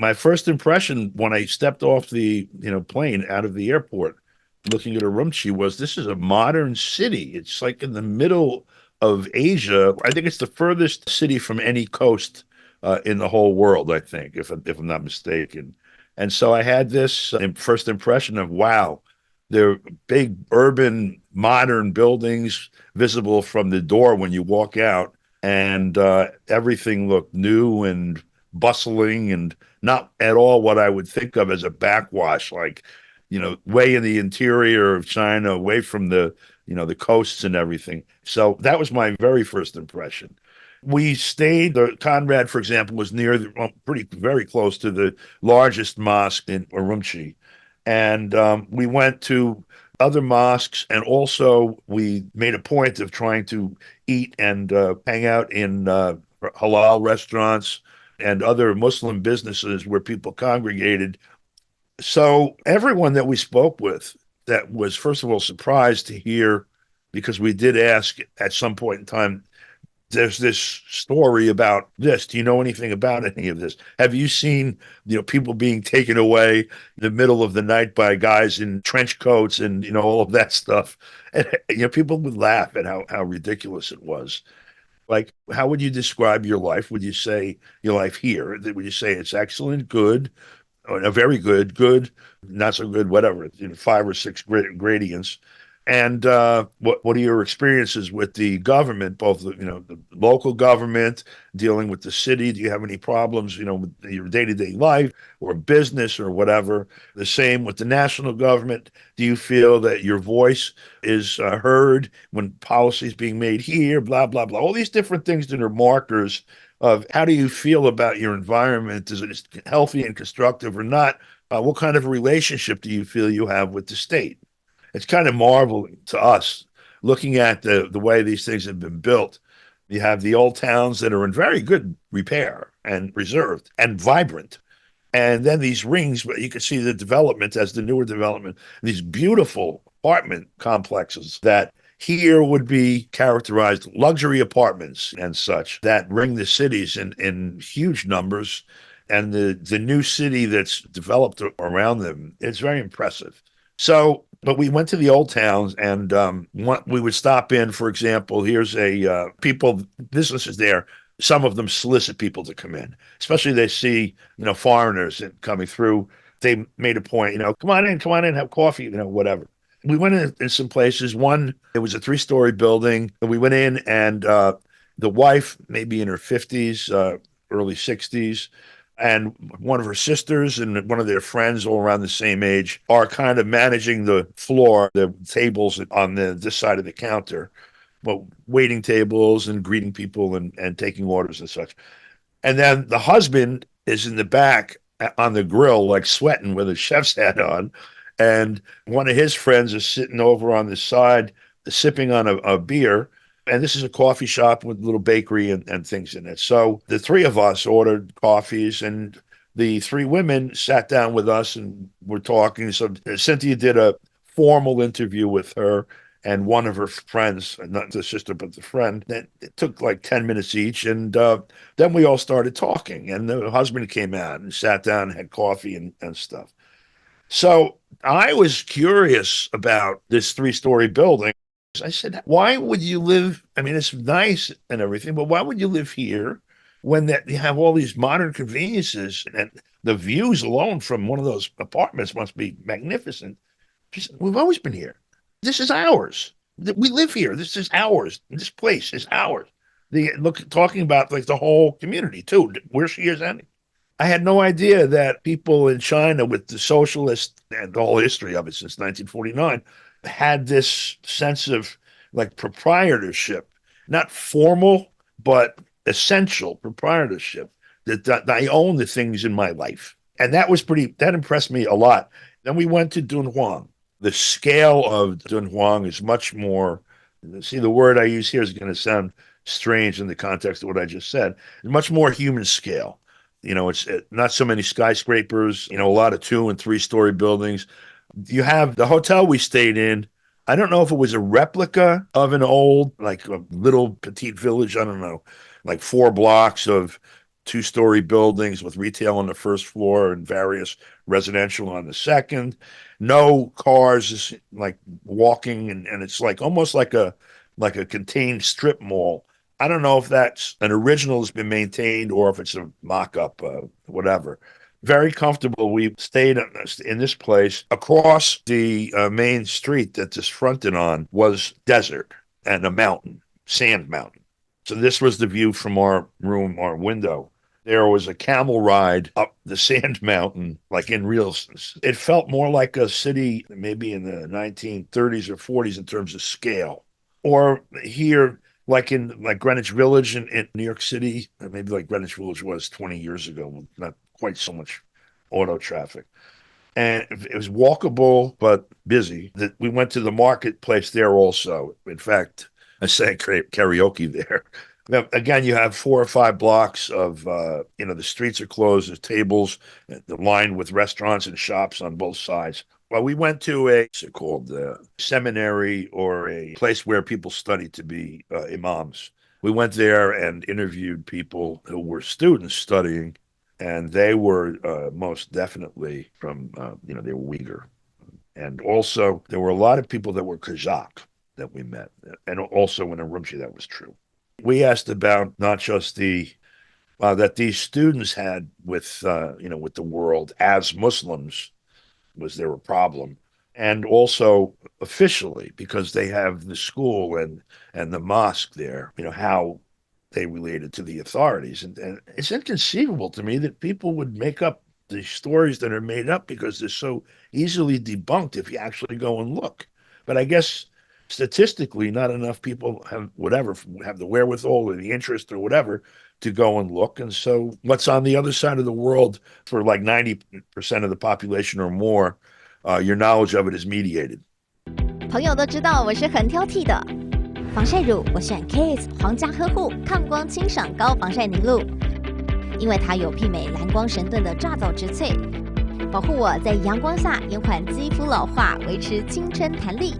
my first impression when I stepped off the plane out of the airport, looking at Urumqi, was this is a modern city. It's like in the middle of Asia. I think it's the furthest city from any coast in the whole world, I think, if I'm not mistaken. And so I had this first impression of, wow, they're big urban modern buildings visible from the door when you walk out, and everything looked new and bustling and not at all what I would think of as a backwash, like, way in the interior of China, away from the coasts and everything. So that was my very first impression. We stayed, Conrad, for example, was very close to the largest mosque in Urumqi. And we went to other mosques, and also we made a point of trying to eat and hang out in halal restaurants and other Muslim businesses where people congregated. So everyone that we spoke with that was, first of all, surprised to hear, because we did ask at some point in time, there's this story about this. Do you know anything about any of this? Have you seen, people being taken away in the middle of the night by guys in trench coats and, all of that stuff? And, people would laugh at how ridiculous it was. Like, how would you describe your life? Would you say your life here? Would you say it's excellent, good, or very good, good, not so good, whatever, 5 or 6 gradients? And what are your experiences with the government, both the local government, dealing with the city? Do you have any problems, with your day-to-day life or business or whatever? The same with the national government. Do you feel that your voice is heard when policy is being made here? Blah, blah, blah. All these different things that are markers of how do you feel about your environment? Is it healthy and constructive or not? What kind of relationship do you feel you have with the state? It's kind of marveling to us looking at the way these things have been built. You have the old towns that are in very good repair and preserved and vibrant. And then these rings, but you can see the development as the newer development, these beautiful apartment complexes that here would be characterized luxury apartments and such that ring the cities in huge numbers. And the new city that's developed around them, it's very impressive. So, but we went to the old towns, and we would stop in, for example, here's businesses there. Some of them solicit people to come in, especially they see, foreigners coming through. They made a point, come on in, have coffee, whatever. We went in some places. One, it was a 3-story building. And we went in, and the wife, maybe in her 50s, early 60s, and one of her sisters and one of their friends, all around the same age, are kind of managing the floor, the tables on this side of the counter, well, waiting tables and greeting people and taking orders and such. And then the husband is in the back on the grill, like sweating with a chef's hat on. And one of his friends is sitting over on the side, sipping on a beer. And this is a coffee shop with a little bakery and things in it. So the 3 of us ordered coffees, and the 3 women sat down with us and were talking. So Cynthia did a formal interview with her and one of her friends, not the sister, but the friend. It took like 10 minutes each. And then we all started talking. And the husband came out and sat down and had coffee and stuff. So I was curious about this 3-story building. I said, why would you live? I mean, it's nice and everything, but why would you live here when you have all these modern conveniences, and the views alone from one of those apartments must be magnificent? She said, we've always been here. This is ours. We live here. This is ours. This place is ours. Talking about like the whole community too, where she is at. I had no idea that people in China, with the socialist and the whole history of it since 1949, had this sense of like proprietorship, not formal, but essential proprietorship, that I own the things in my life. And that impressed me a lot. Then we went to Dunhuang. The scale of Dunhuang is much more, see, the word I use here is going to sound strange in the context of what I just said, much more human scale. It's not so many skyscrapers, a lot of 2- and 3-story buildings. You have the hotel we stayed in. I don't know if it was a replica of an old, like a little petite village. I don't know, like 4 blocks of two-story buildings with retail on the first floor and various residential on the second. No cars, like walking, and it's like almost like a contained strip mall. I don't know if that's an original that's been maintained or if it's a mock-up, whatever. Very comfortable. We stayed in this place. Across the main street that this fronted on was desert and a mountain, sand mountain. So this was the view from our room, our window. There was a camel ride up the sand mountain, like in real. It felt more like a city maybe in the 1930s or 40s in terms of scale. Or here, like in Greenwich Village in New York City, maybe like Greenwich Village was 20 years ago, not quite so much auto traffic. And it was walkable, but busy. We went to the marketplace there also. In fact, I sang karaoke there. Now, again, you have 4 or 5 blocks of, the streets are closed, there's tables, lined with restaurants and shops on both sides. Well, we went to what's it called, seminary or a place where people study to be imams. We went there and interviewed people who were students studying, and they were most definitely from, they were Uyghur. And also, there were a lot of people that were Kazakh that we met, and also in Urumqi that was true. We asked about not just that these students had with with the world as Muslims. Was there a problem? And also officially, because they have the school and the mosque there, how they related to the authorities. And it's inconceivable to me that people would make up the stories that are made up because they're so easily debunked if you actually go and look. But I guess statistically, not enough people have the wherewithal or the interest or whatever to go and look. And so what's on the other side of the world for like 90% of the population or more, your knowledge of it is mediated. 朋友都知道我是很挑剔的，防晒乳我选 Candid 皇家呵护抗光清爽高防晒凝露，因为它有媲美蓝光神盾的抓藻植萃，保护我在阳光下延缓肌肤老化，维持青春弹力。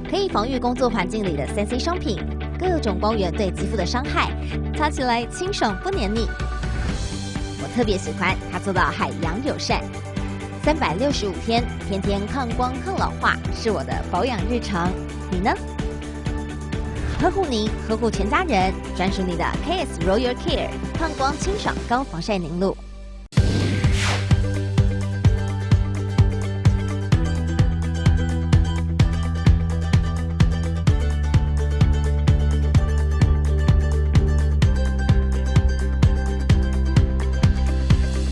可以防御工作环境里的3C 商品，各种光源对肌肤的伤害，擦起来清爽不黏腻。我特别喜欢它做到海洋友善，365天，天天抗光抗老化，是我的保养日常。你呢？呵护您，呵护全家人，专属你的 KS Royal Care 抗光清爽高防晒凝露。